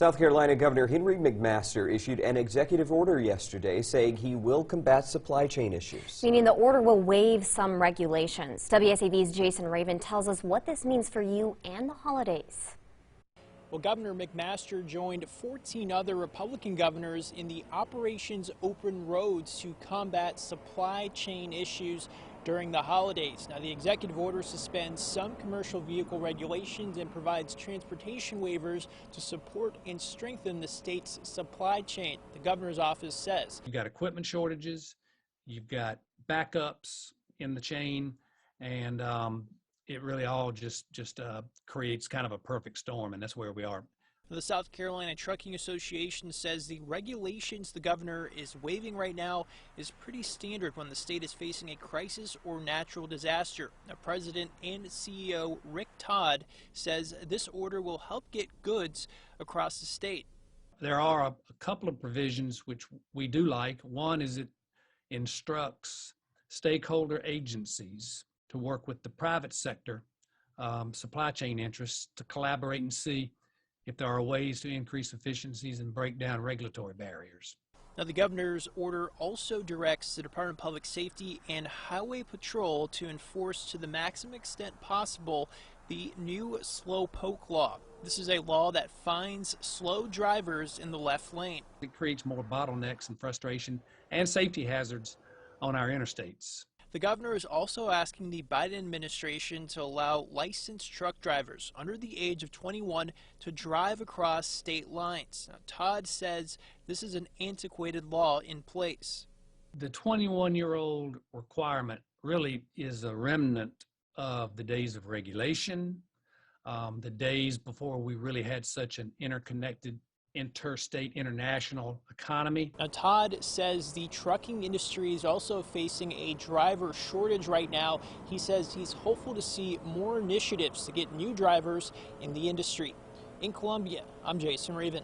South Carolina Governor Henry McMaster issued an executive order yesterday saying he will combat supply chain issues. Meaning the order will waive some regulations. WSAV's Jason Raven tells us what this means for you and the holidays. Well, Governor McMaster joined 14 other Republican governors in the Operations Open Roads to combat supply chain issues during the holidays. Now, the executive order suspends some commercial vehicle regulations and provides transportation waivers to support and strengthen the state's supply chain, the governor's office says. You've got equipment shortages, you've got backups in the chain, and it really all just creates kind of a perfect storm, and that's where we are. The South Carolina Trucking Association says the regulations the governor is waiving right now is pretty standard when the state is facing a crisis or natural disaster. Now, President and CEO Rick Todd says this order will help get goods across the state. There are a couple of provisions which we do like. One is it instructs stakeholder agencies to work with the private sector supply chain interests to collaborate and see if there are ways to increase efficiencies and break down regulatory barriers. Now, the governor's order also directs the Department of Public Safety and Highway Patrol to enforce to the maximum extent possible the new slow poke law. This is a law that fines slow drivers in the left lane. It creates more bottlenecks and frustration and safety hazards on our interstates. The governor is also asking the Biden administration to allow licensed truck drivers under the age of 21 to drive across state lines. Now, Todd says this is an antiquated law in place. The 21-year-old requirement really is a remnant of the days of regulation, the days before we really had such an interconnected interstate international economy. Now, Todd says the trucking industry is also facing a driver shortage right now. He says he's hopeful to see more initiatives to get new drivers in the industry. In Columbia, I'm Jason Raven.